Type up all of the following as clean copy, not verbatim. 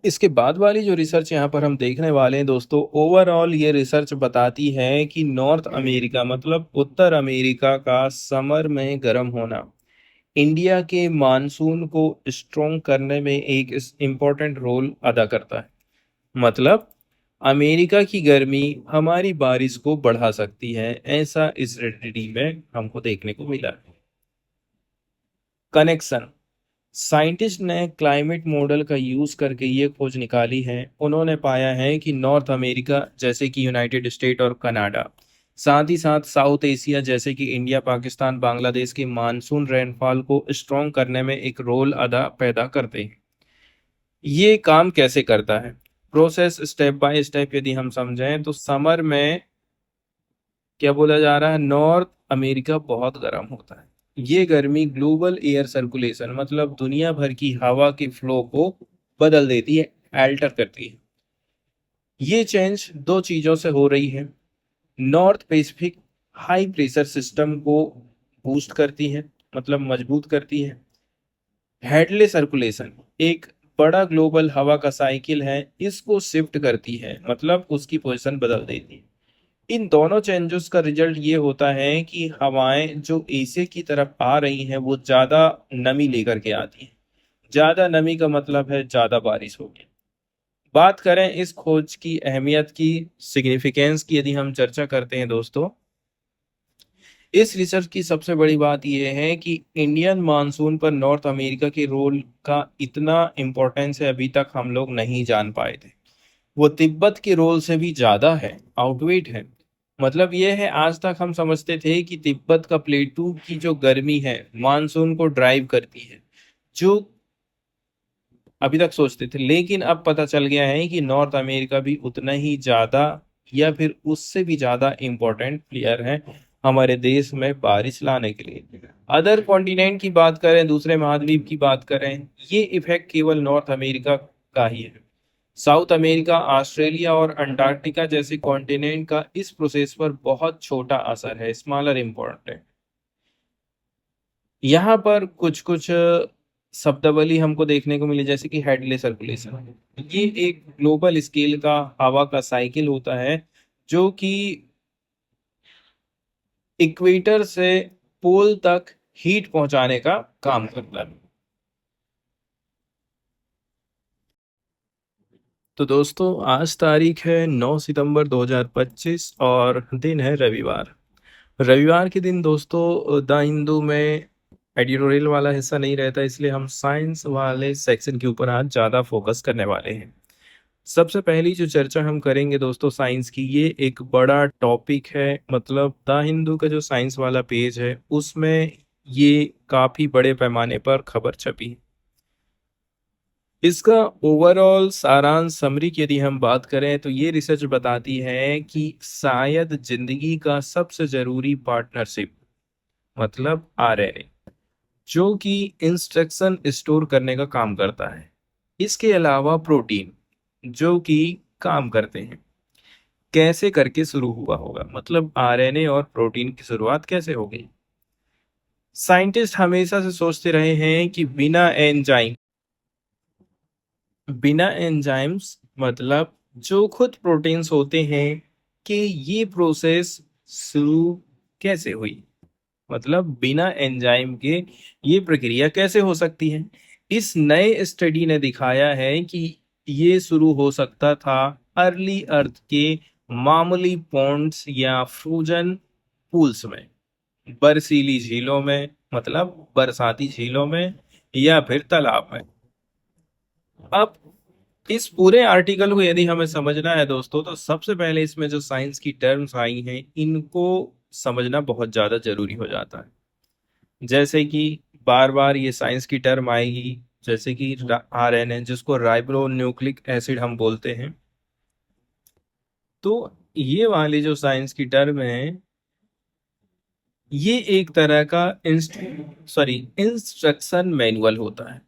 इसके बाद वाली जो रिसर्च यहाँ पर हम देखने वाले हैं दोस्तों, ओवरऑल ये रिसर्च बताती है कि नॉर्थ अमेरिका मतलब उत्तर अमेरिका का समर में गर्म होना इंडिया के मानसून को स्ट्रॉन्ग करने में एक इम्पोर्टेंट रोल अदा करता है। मतलब अमेरिका की गर्मी हमारी बारिश को बढ़ा सकती है, ऐसा इस स्टडी में हमको देखने को मिला है। कनेक्शन। साइंटिस्ट ने क्लाइमेट मॉडल का यूज करके ये खोज निकाली है। उन्होंने पाया है कि नॉर्थ अमेरिका जैसे कि यूनाइटेड स्टेट और कनाडा, साथ ही साथ साउथ एशिया जैसे कि इंडिया, पाकिस्तान, बांग्लादेश के मानसून रेनफॉल को स्ट्रॉन्ग करने में एक रोल अदा पैदा करते हैं। ये काम कैसे करता है? प्रोसेस स्टेप बाय स्टेप यदि हम समझें तो समर में क्या बोला जा रहा है, नॉर्थ अमेरिका बहुत गर्म होता है। ये गर्मी ग्लोबल एयर सर्कुलेशन मतलब दुनिया भर की हवा के फ्लो को बदल देती है, अल्टर करती है। ये चेंज दो चीजों से हो रही है। North Pacific high pressure system को बूस्ट करती है, मतलब मजबूत करती है। हेडले सर्कुलेशन एक बड़ा ग्लोबल हवा का साइकिल है, इसको शिफ्ट करती है, मतलब उसकी पोजीशन बदल देती है। इन दोनों चेंजेस का रिजल्ट ये होता है कि हवाएं जो एशिया की तरफ आ रही हैं वो ज्यादा नमी लेकर के आती हैं। ज्यादा नमी का मतलब है ज्यादा बारिश होगी। बात करें इस खोज की अहमियत की, सिग्निफिकेंस की, यदि हम चर्चा करते हैं दोस्तों, इस रिसर्च की सबसे बड़ी बात यह है कि इंडियन मानसून पर नॉर्थ अमेरिका के रोल का इतना इम्पोर्टेंस है, अभी तक हम लोग नहीं जान पाए थे। वो तिब्बत के रोल से भी ज्यादा है, आउटवेट है। मतलब ये है, आज तक हम समझते थे कि तिब्बत का प्लेटू की जो गर्मी है मानसून को ड्राइव करती है, जो अभी तक सोचते थे, लेकिन अब पता चल गया है कि नॉर्थ अमेरिका भी उतना ही ज्यादा या फिर उससे भी ज्यादा इम्पोर्टेंट प्लेयर है हमारे देश में बारिश लाने के लिए। अदर कॉन्टिनेंट की बात करें, दूसरे महाद्वीप की बात करें, ये इफेक्ट केवल नॉर्थ अमेरिका का ही है। साउथ अमेरिका, ऑस्ट्रेलिया और अंटार्कटिका जैसे कॉन्टिनेंट का इस प्रोसेस पर बहुत छोटा असर है, स्मॉलर इम्पोर्टेंट। यहाँ पर कुछ कुछ शब्दावली हमको देखने को मिली, जैसे कि हेडले सर्कुलेशन। ये एक ग्लोबल स्केल का हवा का साइकिल होता है जो कि इक्वेटर से पोल तक हीट पहुंचाने का काम करता है। तो दोस्तों, आज तारीख है 9 सितंबर 2025 और दिन है रविवार। रविवार के दिन दोस्तों द हिंदू में एडिटोरियल वाला हिस्सा नहीं रहता, इसलिए हम साइंस वाले सेक्शन के ऊपर आज ज़्यादा फोकस करने वाले हैं। सबसे पहली जो चर्चा हम करेंगे दोस्तों साइंस की, ये एक बड़ा टॉपिक है। मतलब द हिंदू का जो साइंस वाला पेज है उसमें ये काफ़ी बड़े पैमाने पर खबर छपी। इसका ओवरऑल सारांश समरी की यदि हम बात करें तो ये रिसर्च बताती है कि शायद जिंदगी का सबसे जरूरी पार्टनरशिप मतलब आरएनए, जो कि इंस्ट्रक्शन स्टोर करने का काम करता है। इसके अलावा प्रोटीन जो कि काम करते हैं। कैसे करके शुरू हुआ होगा, मतलब आरएनए और प्रोटीन की शुरुआत कैसे हो गई? साइंटिस्ट हमेशा से सोचते रहे हैं कि बिना एंजाइम्स मतलब जो खुद प्रोटीन्स होते हैं कि ये प्रोसेस शुरू कैसे हुई, मतलब बिना एंजाइम के ये प्रक्रिया कैसे हो सकती है। इस नए स्टडी ने दिखाया है कि ये शुरू हो सकता था अर्ली अर्थ के मामूली पॉन्ड्स या फ्रोजन पूल्स में, बर्फीली झीलों में, मतलब बरसाती झीलों में, या फिर तालाब में। अब इस पूरे आर्टिकल को यदि हमें समझना है दोस्तों, तो सबसे पहले इसमें जो साइंस की टर्म्स आई हैं इनको समझना बहुत ज्यादा जरूरी हो जाता है। जैसे कि बार बार ये साइंस की टर्म आएगी, जैसे कि आरएनए, जिसको राइबो न्यूक्लिक एसिड हम बोलते हैं। तो ये वाली जो साइंस की टर्म है, ये एक तरह का इंस्ट्रक्शन मैनुअल होता है,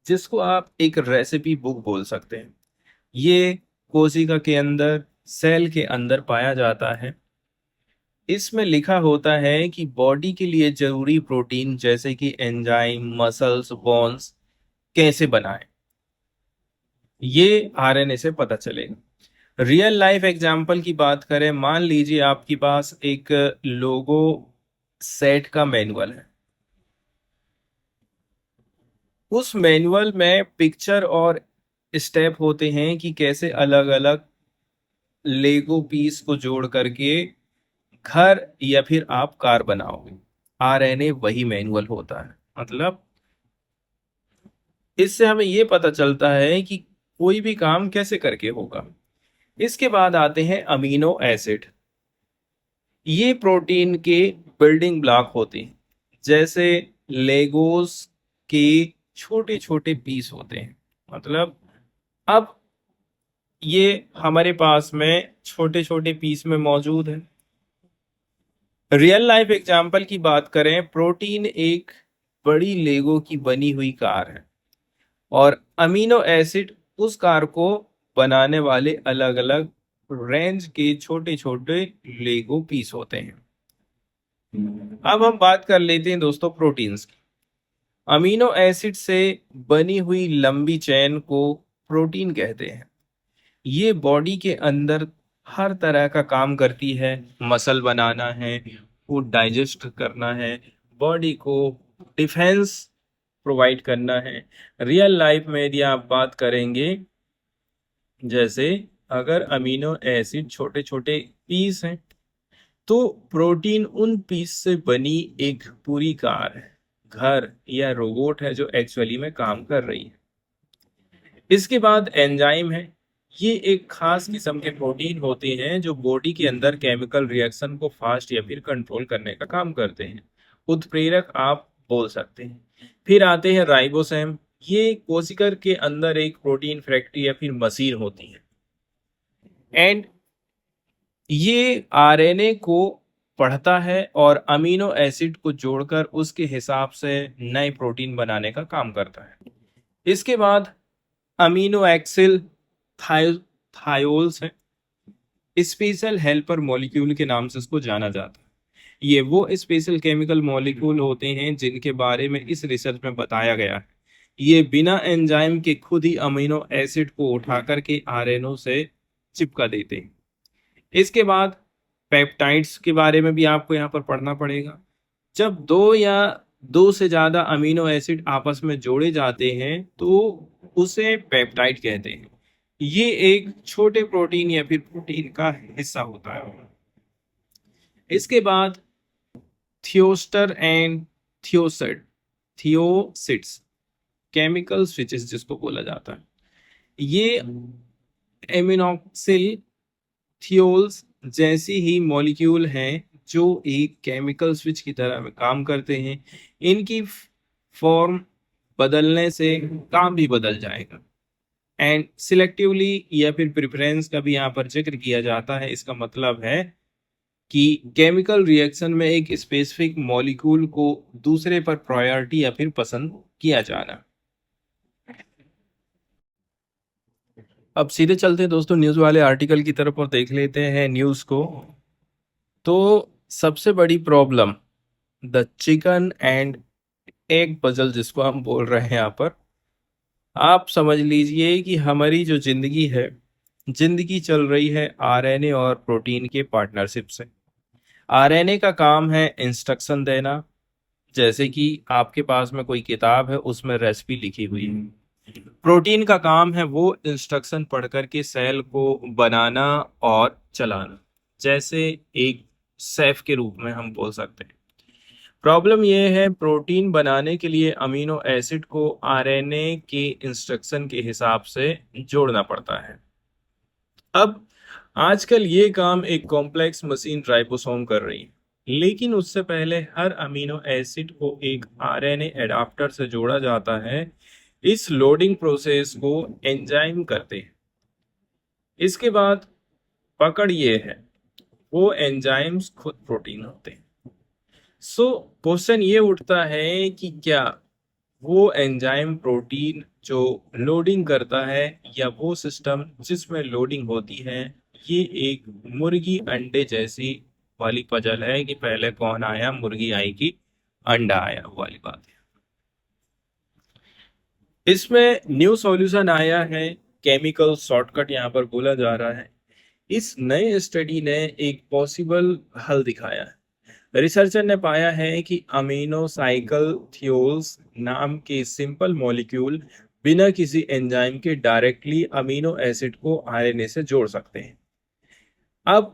जिसको आप एक रेसिपी बुक बोल सकते हैं। ये कोशिका के अंदर, सेल के अंदर पाया जाता है। इसमें लिखा होता है कि बॉडी के लिए जरूरी प्रोटीन जैसे कि एंजाइम, मसल्स, बोन्स कैसे बनाएं। ये आरएनए से पता चलेगा। रियल लाइफ एग्जाम्पल की बात करें, मान लीजिए आपके पास एक लोगो सेट का मैनुअल है। उस मैनुअल में पिक्चर और स्टेप होते हैं कि कैसे अलग अलग लेगो पीस को जोड़ करके घर या फिर आप कार बनाओगे। आरएनए वही मैनुअल होता है। मतलब इससे हमें ये पता चलता है कि कोई भी काम कैसे करके होगा। इसके बाद आते हैं अमीनो एसिड। ये प्रोटीन के बिल्डिंग ब्लॉक होते हैं, जैसे लेगोस के छोटे छोटे पीस होते हैं। मतलब अब ये हमारे पास में छोटे छोटे पीस में मौजूद है। रियल लाइफ एग्जांपल की बात करें, प्रोटीन एक बड़ी लेगो की बनी हुई कार है और अमीनो एसिड उस कार को बनाने वाले अलग अलग रेंज के छोटे छोटे लेगो पीस होते हैं। अब हम बात कर लेते हैं दोस्तों प्रोटीन्स की। अमीनो एसिड से बनी हुई लंबी चेन को प्रोटीन कहते हैं। ये बॉडी के अंदर हर तरह का काम करती है। मसल बनाना है, फूड डाइजेस्ट करना है, बॉडी को डिफेंस प्रोवाइड करना है। रियल लाइफ में यदि आप बात करेंगे, जैसे अगर अमीनो एसिड छोटे छोटे पीस हैं तो प्रोटीन उन पीस से बनी एक पूरी कार है, घर या रोबोट है जो एक्चुअली में काम कर रही है। इसके बाद एंजाइम है। ये एक खास किस्म के प्रोटीन होते हैं जो बॉडी के अंदर केमिकल रिएक्शन को फास्ट या फिर कंट्रोल करने का काम करते हैं। उत्प्रेरक आप बोल सकते हैं। फिर आते हैं राइबोसोम। ये कोशिका के अंदर एक प्रोटीन फैक्ट्री या फिर मशीन होती है एंड ये आरएनए को पढ़ता है और अमीनो एसिड को जोड़कर उसके हिसाब से नए प्रोटीन बनाने का काम करता है। इसके बाद अमीनो एक्सिल थायोल्स है। स्पेशल हेल्पर मॉलिक्यूल के नाम से इसको जाना जाता है। ये वो स्पेशल केमिकल मॉलिक्यूल होते हैं जिनके बारे में इस रिसर्च में बताया गया है। ये बिना एंजाइम के खुद ही अमीनो एसिड को उठा करके आरएनए से चिपका देते हैं। इसके बाद पेप्टाइड्स के बारे में भी आपको यहाँ पर पढ़ना पड़ेगा। जब दो या दो से ज्यादा अमीनो एसिड आपस में जोड़े जाते हैं तो उसे पेप्टाइड कहते हैं। ये एक छोटे प्रोटीन या फिर प्रोटीन का हिस्सा होता है। इसके बाद थियोस्टर एंड थियोसाइट थियोसिट्स केमिकल स्विचेस जिसको बोला जाता है। ये एमिनोक्सिल थियोल्स जैसी ही मॉलिक्यूल हैं जो एक केमिकल स्विच की तरह में काम करते हैं। इनकी फॉर्म बदलने से काम भी बदल जाएगा। एंड सिलेक्टिवली या फिर प्रेफरेंस का भी यहाँ पर जिक्र किया जाता है। इसका मतलब है कि केमिकल रिएक्शन में एक स्पेसिफिक मॉलिक्यूल को दूसरे पर प्रायोरिटी या फिर पसंद किया जाना। अब सीधे चलते हैं दोस्तों न्यूज़ वाले आर्टिकल की तरफ और देख लेते हैं न्यूज़ को। तो सबसे बड़ी problem the chicken and egg puzzle जिसको हम बोल रहे हैं यहाँ पर, आप समझ लीजिए कि हमारी जो जिंदगी है, जिंदगी चल रही है आरएनए और प्रोटीन के पार्टनरशिप से। आरएनए का काम है इंस्ट्रक्शन देना, जैसे कि आपके पास में कोई किताब है उसमें रेसिपी लिखी हुई है। प्रोटीन का काम है वो इंस्ट्रक्शन पढ़ करके सेल को बनाना और चलाना, जैसे एक शेफ के रूप में हम बोल सकते हैं। प्रॉब्लम यह है प्रोटीन बनाने के लिए अमीनो एसिड को आरएनए के इंस्ट्रक्शन के हिसाब से जोड़ना पड़ता है। अब आजकल ये काम एक कॉम्प्लेक्स मशीन राइबोसोम कर रही है, लेकिन उससे पहले हर अमीनो एसिड को एक आरएनए एडाप्टर से जोड़ा जाता है। इस लोडिंग प्रोसेस को एंजाइम करते हैं। इसके बाद पकड़ ये है, वो एंजाइम्स खुद प्रोटीन होते हैं। सो क्वेश्चन ये उठता है कि क्या वो एंजाइम प्रोटीन जो लोडिंग करता है या वो सिस्टम जिसमें लोडिंग होती है, ये एक मुर्गी अंडे जैसी वाली पजल है कि पहले कौन आया, मुर्गी आई कि अंडा आया, वो वाली बात है। इसमें न्यू सॉल्यूशन आया है केमिकल शॉर्टकट यहाँ पर बोला जा रहा है। इस नए स्टडी ने एक पॉसिबल हल दिखाया है। रिसर्चर ने पाया है कि अमीनो साइकिल थियोल्स नाम के सिंपल मॉलिक्यूल बिना किसी एंजाइम के डायरेक्टली अमीनो एसिड को आरएनए से जोड़ सकते हैं। अब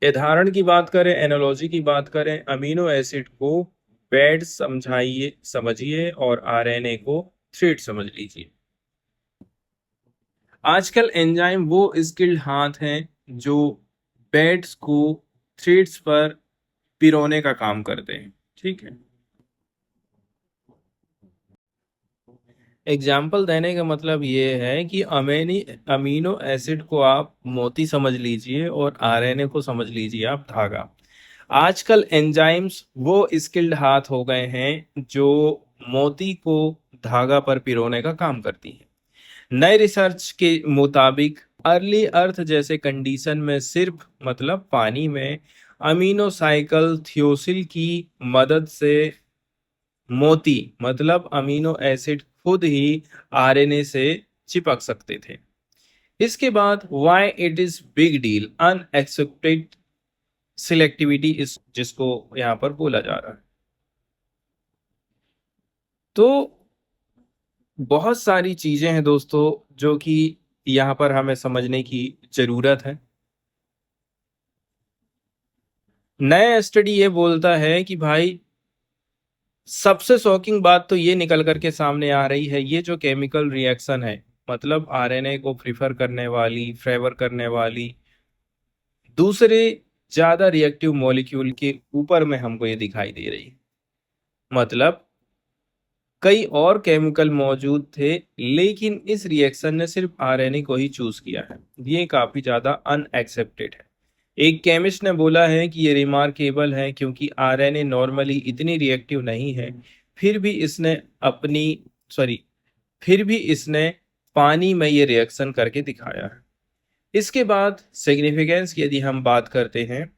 उदाहरण की बात करें, एनालॉजी की बात करें, अमीनो एसिड को पैड समझिए और आरएनए को थ्रेड समझ लीजिए। आजकल एंजाइम वो स्किल्ड हाथ हैं जो पैड्स को थ्रेड्स पर पिरोने का काम करते हैं। ठीक है, एग्जाम्पल देने का मतलब ये है कि अमीनो एसिड को आप मोती समझ लीजिए और आरएनए को समझ लीजिए आप धागा। आजकल एंजाइम्स वो स्किल्ड हाथ हो गए हैं जो मोती को धागा पर पिरोने का काम करती है। नए रिसर्च के मुताबिक अर्ली अर्थ जैसे कंडीशन में सिर्फ मतलब पानी में अमीनो साइकिल थियोसिल की मदद से मोती मतलब अमीनो एसिड खुद ही आरएनए से चिपक सकते थे। इसके बाद why it is big deal unexpected selectivity इस जिसको यहाँ पर बोला जा रहा है। तो बहुत सारी चीजें हैं दोस्तों जो कि यहाँ पर हमें समझने की जरूरत है। नया स्टडी ये बोलता है कि भाई सबसे शॉकिंग बात तो ये निकल करके सामने आ रही है, ये जो केमिकल रिएक्शन है मतलब आरएनए को प्रिफर करने वाली फेवर करने वाली दूसरे ज्यादा रिएक्टिव मॉलिक्यूल के ऊपर में हमको ये दिखाई दे रही है। मतलब कई और केमिकल मौजूद थे लेकिन इस रिएक्शन ने सिर्फ आरएनए को ही चूज किया है। ये काफी ज्यादा अनएक्सेप्टेड है। एक केमिस्ट ने बोला है कि ये रिमार्केबल है क्योंकि आरएनए नॉर्मली इतनी रिएक्टिव नहीं है, फिर भी इसने अपनी सॉरी फिर भी इसने पानी में ये रिएक्शन करके दिखाया है। इसके बाद सिग्निफिकेंस की यदि हम बात करते हैं,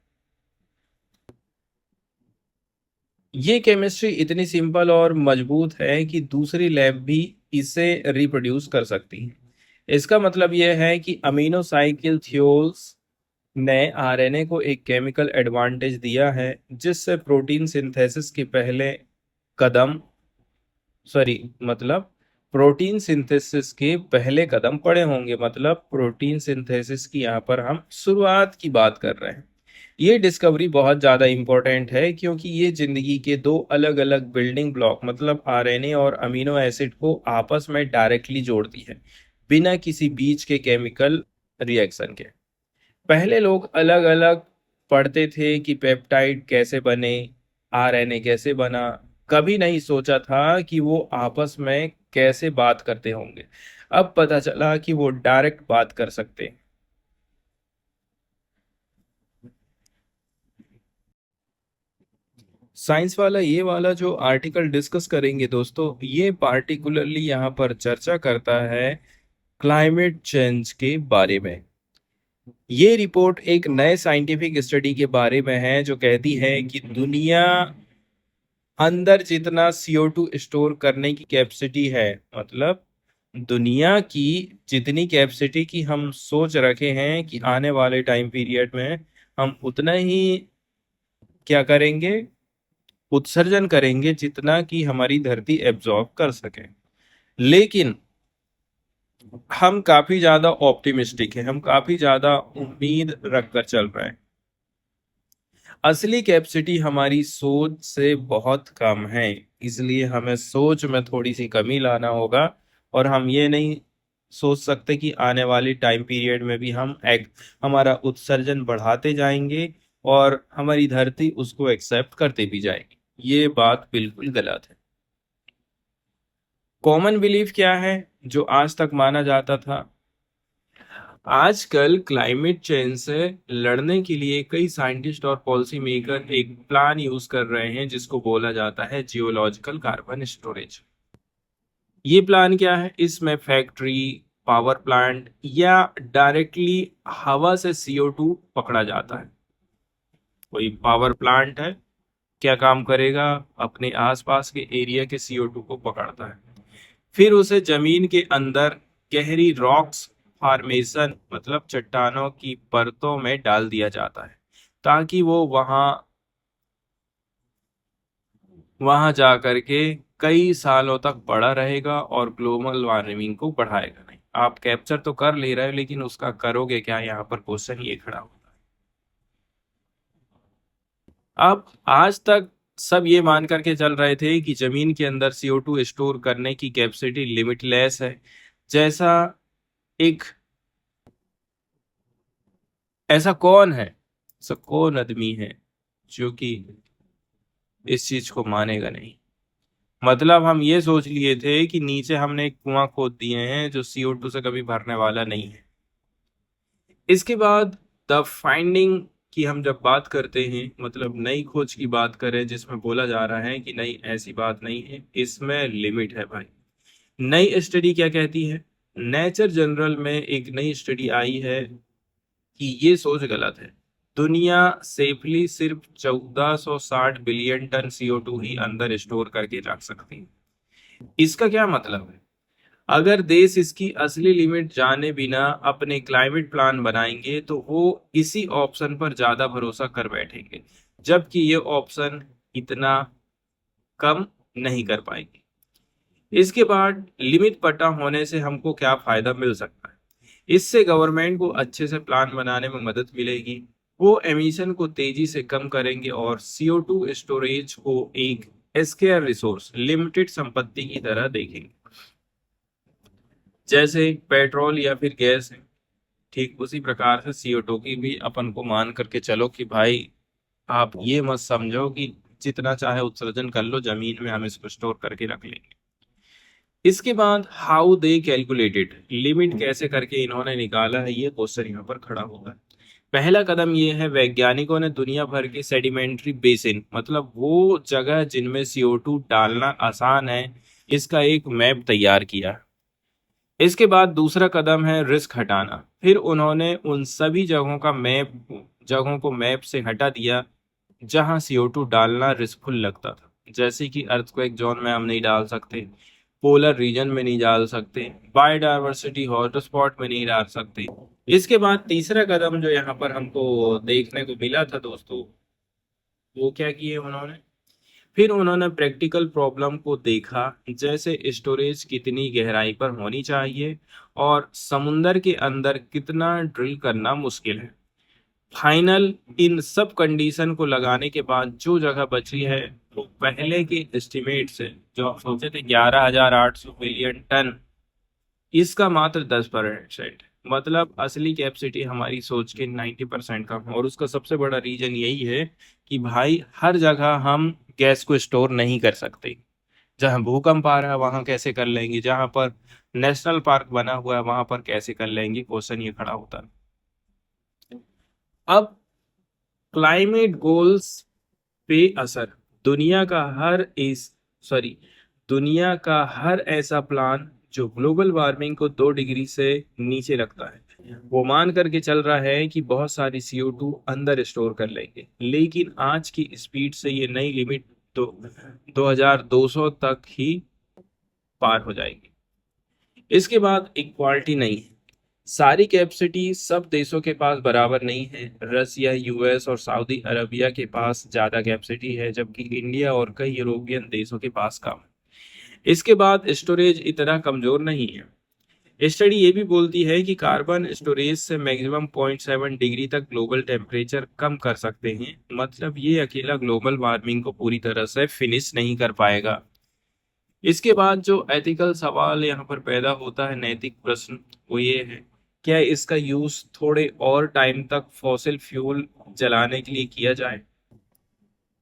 ये केमिस्ट्री इतनी सिंपल और मजबूत है कि दूसरी लैब भी इसे रिप्रोड्यूस कर सकती है। इसका मतलब यह है कि अमीनो साइकिल थियोल्स ने आरएनए को एक केमिकल एडवांटेज दिया है जिससे प्रोटीन सिंथेसिस के पहले कदम सॉरी मतलब प्रोटीन सिंथेसिस के पहले कदम पड़े होंगे। मतलब प्रोटीन सिंथेसिस की यहाँ पर हम शुरुआत की बात कर रहे हैं। ये डिस्कवरी बहुत ज़्यादा इम्पोर्टेंट है क्योंकि ये जिंदगी के दो अलग अलग बिल्डिंग ब्लॉक मतलब आरएनए और अमीनो एसिड को आपस में डायरेक्टली जोड़ती है बिना किसी बीच के केमिकल रिएक्शन के। पहले लोग अलग अलग पढ़ते थे कि पेप्टाइड कैसे बने, आरएनए कैसे बना, कभी नहीं सोचा था कि वो आपस में कैसे बात करते होंगे। अब पता चला कि वो डायरेक्ट बात कर सकते हैं। साइंस वाला ये वाला जो आर्टिकल डिस्कस करेंगे दोस्तों, ये पार्टिकुलरली यहाँ पर चर्चा करता है क्लाइमेट चेंज के बारे में। ये रिपोर्ट एक नए साइंटिफिक स्टडी के बारे में है जो कहती है कि दुनिया अंदर जितना CO2 स्टोर करने की कैपेसिटी है मतलब दुनिया की जितनी कैपेसिटी की हम सोच रखे हैं कि आने वाले टाइम पीरियड में हम उतना ही क्या करेंगे, उत्सर्जन करेंगे जितना कि हमारी धरती एब्जॉर्ब कर सके। लेकिन हम काफी ज्यादा ऑप्टिमिस्टिक हैं, हम काफी ज्यादा उम्मीद रखकर चल रहे हैं। असली कैपेसिटी हमारी सोच से बहुत कम है, इसलिए हमें सोच में थोड़ी सी कमी लाना होगा। और हम ये नहीं सोच सकते कि आने वाली टाइम पीरियड में भी हम हमारा उत्सर्जन बढ़ाते जाएंगे और हमारी धरती उसको एक्सेप्ट करते भी जाएगी। ये बात बिल्कुल गलत है। कॉमन बिलीफ क्या है जो आज तक माना जाता था? आजकल क्लाइमेट चेंज से लड़ने के लिए कई साइंटिस्ट और पॉलिसी मेकर एक प्लान यूज कर रहे हैं जिसको बोला जाता है जियोलॉजिकल कार्बन स्टोरेज। ये प्लान क्या है? इसमें फैक्ट्री, पावर प्लांट या डायरेक्टली हवा से CO2 पकड़ा जाता है। कोई पावर प्लांट है, क्या काम करेगा? अपने आसपास के एरिया के CO2 को पकड़ता है, फिर उसे जमीन के अंदर गहरी रॉक्स फॉर्मेशन मतलब चट्टानों की परतों में डाल दिया जाता है ताकि वो वहां वहां जा करके कई सालों तक पड़ा रहेगा और ग्लोबल वार्मिंग को बढ़ाएगा नहीं। आप कैप्चर तो कर ले रहे हो लेकिन उसका करोगे क्या, यहाँ पर क्वेश्चन ये खड़ा होता है। अब आज तक सब ये मान करके चल रहे थे कि जमीन के अंदर CO2 स्टोर करने की कैपेसिटी लिमिटलेस है। जैसा एक ऐसा कौन है, ऐसा कौन आदमी है जो कि इस चीज को मानेगा नहीं। मतलब हम ये सोच लिए थे कि नीचे हमने एक कुआं खोद दिए हैं जो CO2 से कभी भरने वाला नहीं है। इसके बाद द फाइंडिंग की हम जब बात करते हैं, मतलब नई खोज की बात करें जिसमें बोला जा रहा है कि नहीं ऐसी बात नहीं है, इसमें लिमिट है भाई। नई स्टडी क्या कहती है, नेचर जनरल में एक नई स्टडी आई है कि ये सोच गलत है। दुनिया सेफली सिर्फ 1460 बिलियन टन CO2 ही अंदर स्टोर करके रख सकती है। इसका क्या मतलब है, अगर देश इसकी असली लिमिट जाने बिना अपने क्लाइमेट प्लान बनाएंगे तो वो इसी ऑप्शन पर ज्यादा भरोसा कर बैठेंगे, जबकि ये ऑप्शन इतना कम नहीं कर पाएंगे। इसके बाद लिमिट पता होने से हमको क्या फायदा मिल सकता है, इससे गवर्नमेंट को अच्छे से प्लान बनाने में मदद मिलेगी। वो एमिशन को तेजी से कम करेंगे और CO2 स्टोरेज को एक स्केयर रिसोर्स, लिमिटेड संपत्ति की तरह देखेंगे, जैसे पेट्रोल या फिर गैस है। ठीक उसी प्रकार से CO2 की भी अपन को मान करके चलो कि भाई आप ये मत समझो कि जितना चाहे उत्सर्जन कर लो, जमीन में हम इसको स्टोर करके रख लेंगे। इसके बाद हाउ दे कैलकुलेटेड, लिमिट कैसे करके इन्होंने निकाला है, ये क्वेश्चन यहाँ पर खड़ा होता है। पहला कदम ये है, वैज्ञानिकों ने दुनिया भर के सेडिमेंट्री बेसिन मतलब वो जगह जिनमें CO2 डालना आसान है, इसका एक मैप तैयार किया। इसके बाद दूसरा कदम है रिस्क हटाना। फिर उन्होंने उन सभी जगहों को मैप से हटा दिया जहां CO2 डालना रिस्कफुल लगता था, जैसे कि अर्थक्वेक जोन में हम नहीं डाल सकते, पोलर रीजन में नहीं डाल सकते, बायोडायवर्सिटी हॉटस्पॉट में नहीं डाल सकते। इसके बाद तीसरा कदम जो यहाँ पर हमको देखने को मिला था दोस्तों, वो क्या किए उन्होंने, फिर उन्होंने प्रैक्टिकल प्रॉब्लम को देखा, जैसे स्टोरेज कितनी गहराई पर होनी चाहिए और समुंदर के अंदर कितना ड्रिल करना मुश्किल है। फाइनल इन सब कंडीशन को लगाने के बाद जो जगह बची है वो पहले के एस्टिमेट से, जो आप सोचे थे 11,800 बिलियन टन, इसका मात्र 10%। मतलब असली कैपेसिटी हमारी सोच के 90% कम है। और उसका सबसे बड़ा रीजन यही है कि भाई हर जगह हम गैस को स्टोर नहीं कर सकते। जहां भूकंप आ रहा है वहां कैसे कर लेंगे, जहां पर नेशनल पार्क बना हुआ है वहां पर कैसे कर लेंगे, क्वेश्चन ये खड़ा होता है। अब क्लाइमेट गोल्स पे असर, दुनिया का हर इस सॉरी दुनिया का हर ऐसा प्लान जो ग्लोबल वार्मिंग को 2 डिग्री से नीचे रखता है, वो मान करके चल रहा है कि बहुत सारी CO2 अंदर स्टोर कर लेंगे, लेकिन आज की स्पीड से ये नई लिमिट तो 2200 तक ही पार हो जाएगी। इसके बाद इक्वालिटी नहीं है, सारी कैपेसिटी सब देशों के पास बराबर नहीं है। रसिया, US और सऊदी अरबिया के पास ज्यादा कैपेसिटी है, जबकि इंडिया और कई यूरोपियन देशों के पास कम है। इसके बाद स्टोरेज इतना कमजोर नहीं है। स्टडी ये भी बोलती है कि कार्बन स्टोरेज से मैक्सिमम 0.7 डिग्री तक ग्लोबल टेम्परेचर कम कर सकते हैं। मतलब ये अकेला ग्लोबल वार्मिंग को पूरी तरह से फिनिश नहीं कर पाएगा। इसके बाद जो एथिकल सवाल यहाँ पर पैदा होता है, नैतिक प्रश्न, वो ये है, क्या इसका यूज थोड़े और टाइम तक फॉसिल फ्यूल जलाने के लिए किया जाए,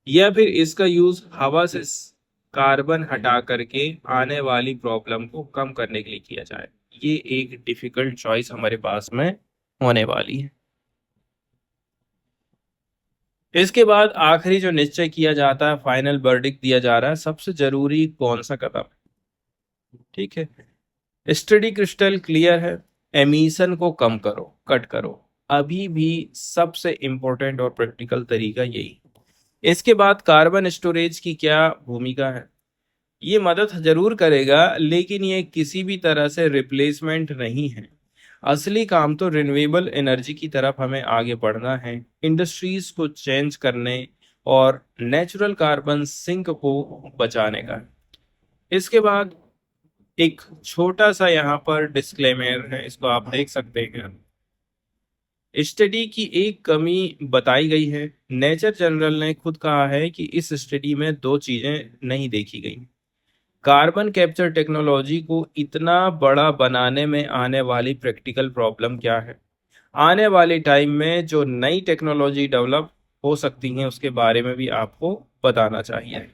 या फिर इसका यूज हवा से कार्बन हटा करके आने वाली प्रॉब्लम को कम करने के लिए किया जाए। ये एक डिफिकल्ट चॉइस हमारे पास में होने वाली है। इसके बाद आखिरी जो निश्चय किया जाता है, फाइनल वर्डिक्ट दिया जा रहा है, सबसे जरूरी कौन सा कदम है। ठीक है, स्टडी क्रिस्टल क्लियर है, एमिशन को कम करो, कट करो, अभी भी सबसे इंपॉर्टेंट और प्रैक्टिकल तरीका यही। इसके बाद कार्बन स्टोरेज की क्या भूमिका है, ये मदद ज़रूर करेगा, लेकिन ये किसी भी तरह से रिप्लेसमेंट नहीं है। असली काम तो रिन्यूएबल एनर्जी की तरफ हमें आगे बढ़ना है, इंडस्ट्रीज को चेंज करने और नेचुरल कार्बन सिंक को बचाने का है। इसके बाद एक छोटा सा यहाँ पर डिस्क्लेमर है, इसको आप देख सकते हैं। स्टडी की एक कमी बताई गई है। नेचर जनरल ने खुद कहा है कि इस स्टडी में दो चीजें नहीं देखी गई। कार्बन कैप्चर टेक्नोलॉजी को इतना बड़ा बनाने में आने वाली प्रैक्टिकल प्रॉब्लम क्या है। आने वाले टाइम में जो नई टेक्नोलॉजी डेवलप हो सकती हैं उसके बारे में भी आपको बताना चाहिए।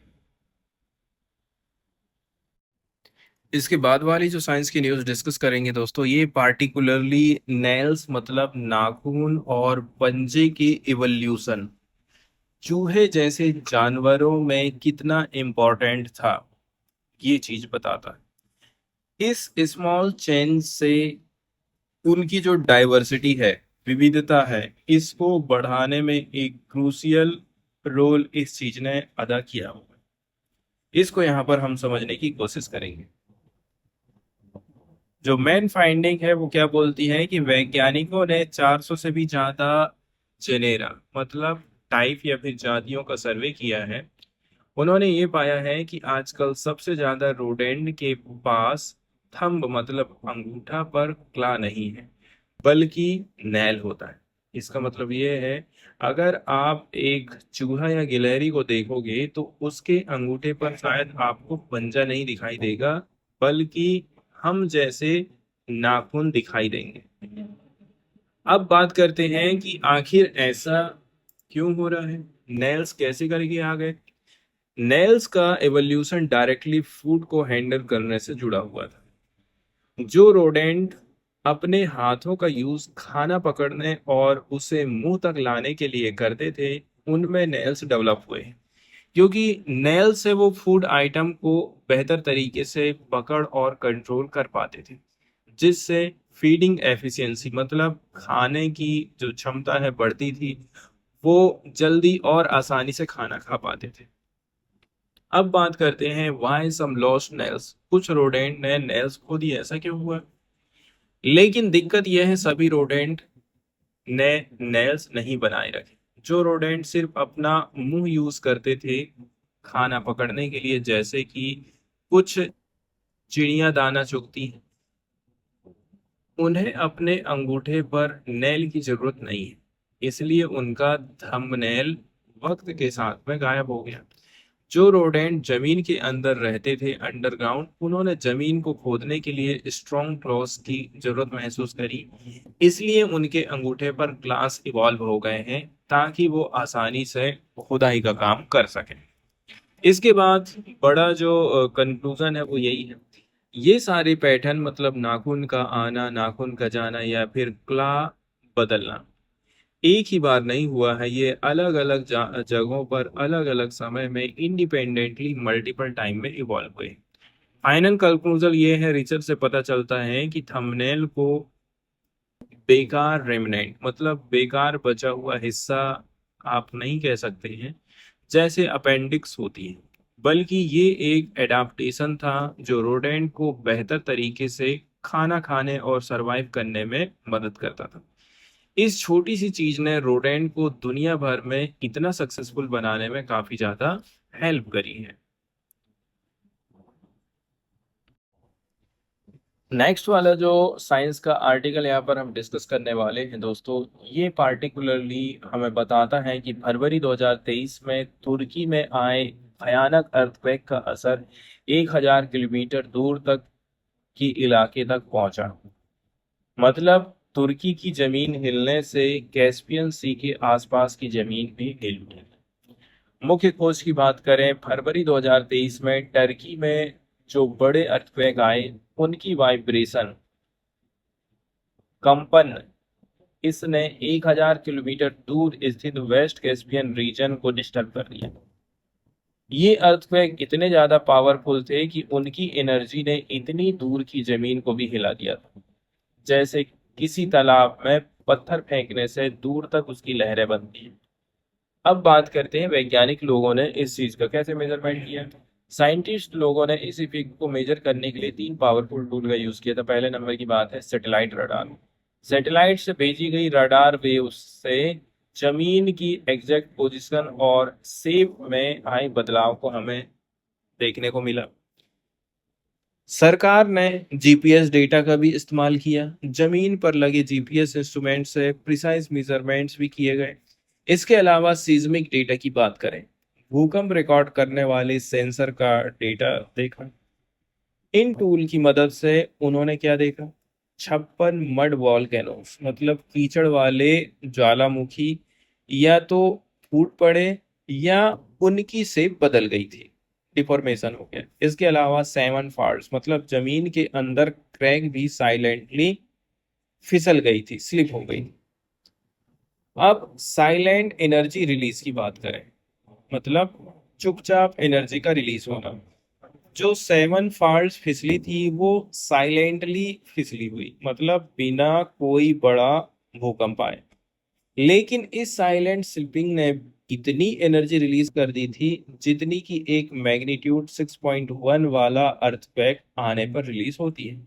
इसके बाद वाली जो साइंस की न्यूज़ डिस्कस करेंगे दोस्तों, ये पार्टिकुलरली नेल्स मतलब नाखून और पंजे की इवोल्यूशन चूहे जैसे जानवरों में कितना इम्पोर्टेंट था, ये चीज बताता है। इस स्मॉल चेंज से उनकी जो डाइवर्सिटी है, विविधता है, इसको बढ़ाने में एक क्रूशियल रोल इस चीज ने अदा किया हुआ है। इसको यहाँ पर हम समझने की कोशिश करेंगे। जो मेन फाइंडिंग है वो क्या बोलती है कि वैज्ञानिकों ने 400 से भी ज्यादा जेनेरा मतलब टाइप या फिर जातियों का सर्वे किया है। उन्होंने ये पाया है कि आजकल सबसे ज्यादा रोडेंट के पास थंब मतलब अंगूठा पर क्ला नहीं है, बल्कि नैल होता है। इसका मतलब ये है, अगर आप एक चूहा या गिलहरी को देखोगे तो उसके अंगूठे पर शायद आपको पंजा नहीं दिखाई देगा, बल्कि हम जैसे नाखून दिखाई देंगे। अब बात करते हैं कि आखिर ऐसा क्यों हो रहा है, नेल्स कैसे करके आ गए। नेल्स का एवोल्यूशन डायरेक्टली फूड को हैंडल करने से जुड़ा हुआ था। जो रोडेंट अपने हाथों का यूज खाना पकड़ने और उसे मुंह तक लाने के लिए करते थे, उनमें नेल्स डेवलप हुए। क्योंकि नेल से वो फूड आइटम को बेहतर तरीके से पकड़ और कंट्रोल कर पाते थे, जिससे फीडिंग एफिशिएंसी मतलब खाने की जो क्षमता है बढ़ती थी। वो जल्दी और आसानी से खाना खा पाते थे। अब बात करते हैं व्हाई सम लॉस्ट नेल्स, कुछ रोडेंट ने नेल्स खो दिए, ऐसा क्यों हुआ। लेकिन दिक्कत यह है, सभी रोडेंट ने नेल्स नहीं बनाए रखे। जो रोडेंट सिर्फ अपना मुंह यूज करते थे खाना पकड़ने के लिए, जैसे कि कुछ चिड़िया दाना चुगती हैं, उन्हें अपने अंगूठे पर नेल की जरूरत नहीं है, इसलिए उनका थंबनेल वक्त के साथ में गायब हो गया। जो रोडेंट जमीन के अंदर रहते थे अंडरग्राउंड, उन्होंने जमीन को खोदने के लिए स्ट्रॉन्ग क्लॉस की जरूरत महसूस करी, इसलिए उनके अंगूठे पर क्लास इवॉल्व हो गए हैं ताकि वो आसानी से खुदाई का काम कर सकें। इसके बाद बड़ा जो कंक्लूजन है वो यही है, ये सारे पैटर्न मतलब नाखून का आना, नाखून का जाना या फिर क्ला बदलना एक ही बार नहीं हुआ है। ये अलग अलग जगहों पर अलग अलग समय में इंडिपेंडेंटली मल्टीपल टाइम में इवॉल्व हुए। फाइनल कंक्लूजन ये है, रिसर्च से पता चलता है कि थंबनेल को बेकार रेमिनेंट मतलब बेकार बचा हुआ हिस्सा आप नहीं कह सकते हैं, जैसे अपेंडिक्स होती है, बल्कि ये एक एडाप्टेशन था जो रोडेंट को बेहतर तरीके से खाना खाने और सरवाइव करने में मदद करता था। इस छोटी सी चीज ने रोडेंट को दुनिया भर में इतना सक्सेसफुल बनाने में काफी ज्यादा हेल्प करी है। नेक्स्ट वाला जो साइंस का आर्टिकल यहाँ पर हम डिस्कस करने वाले हैं दोस्तों, ये पार्टिकुलरली हमें बताता है कि फरवरी 2023 में तुर्की में आए भयानक अर्थक्वेक का असर 1000 किलोमीटर दूर तक की इलाके तक पहुंचा। मतलब तुर्की की जमीन हिलने से कैस्पियन सी के आसपास की जमीन भी हिल उठी। मुख्य खोज की बात करें, फरवरी 2023 में टर्की में जो बड़े अर्थक्वेक आए, उनकी वाइब्रेशन कंपन इसने 1000 किलोमीटर दूर स्थित वेस्ट कैस्पियन रीजन को डिस्टर्ब कर दिया। ये अर्थक्वेक इतने ज्यादा पावरफुल थे कि उनकी एनर्जी ने इतनी दूर की जमीन को भी हिला दिया था, जैसे किसी तालाब में पत्थर फेंकने से दूर तक उसकी लहरें बनती हैं। अब बात करते हैं वैज्ञानिक लोगों ने इस चीज का कैसे मेजरमेंट किया। साइंटिस्ट लोगों ने इस इफेक्ट को मेजर करने के लिए 3 पावरफुल टूल का यूज किया था। पहले नंबर की बात है सैटेलाइट रडार। सैटेलाइट से भेजी गई रडार वेव से जमीन की एग्जैक्ट पोजीशन और शेप में आए बदलाव को हमें देखने को मिला। सरकार ने जीपीएस डेटा का भी इस्तेमाल किया। जमीन पर लगे जीपीएस इंस्ट्रूमेंट से प्रिसाइज मेजरमेंट्स भी किए गए। इसके अलावा सीज्मिक डेटा की बात करें, भूकंप रिकॉर्ड करने वाले सेंसर का डेटा देखा। इन टूल की मदद से उन्होंने क्या देखा, 56 मड वॉल्केनोस मतलब कीचड़ वाले ज्वालामुखी या तो फूट पड़े या उनकी शेप बदल गई थी, डिफॉर्मेशन हो गया। इसके अलावा 7 फॉल्ट्स मतलब जमीन के अंदर क्रैक भी साइलेंटली फिसल गई थी, स्लिप हो गई। अब साइलेंट एनर्जी रिलीज की बात करें, मतलब चुपचाप एनर्जी का रिलीज होना। जो 7 फॉल्ट्स फिसली थी वो साइलेंटली फिसली हुई, मतलब बिना कोई बड़ा भूकंप आए। लेकिन इस साइलेंट स्लिपिंग ने इतनी एनर्जी रिलीज कर दी थी जितनी की एक मैग्नीट्यूड 6.1 वाला अर्थक्वेक आने पर रिलीज होती है।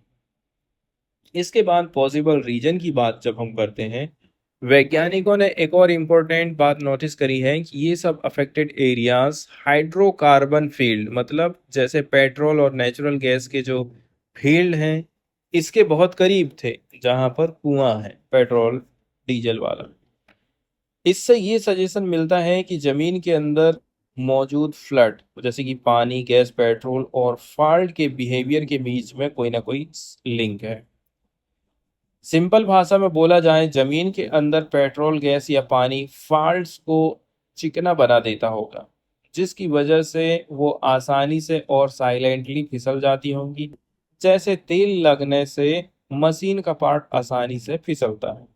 इसके बाद पॉसिबल रीजन की बात जब हम करते हैं, वैज्ञानिकों ने एक और इम्पोर्टेंट बात नोटिस करी है कि ये सब अफेक्टेड एरियाज हाइड्रोकार्बन फील्ड मतलब जैसे पेट्रोल और नेचुरल गैस के जो फील्ड हैं इसके बहुत करीब थे, जहां पर कुआं है पेट्रोल डीजल वाला। इससे ये सजेशन मिलता है कि जमीन के अंदर मौजूद फ्लड जैसे कि पानी, गैस, पेट्रोल और फॉल्ट के बिहेवियर के बीच में कोई ना कोई लिंक है। सिंपल भाषा में बोला जाए, जमीन के अंदर पेट्रोल, गैस या पानी फॉल्ट्स को चिकना बना देता होगा, जिसकी वजह से वो आसानी से और साइलेंटली फिसल जाती होंगी, जैसे तेल लगने से मशीन का पार्ट आसानी से फिसलता है।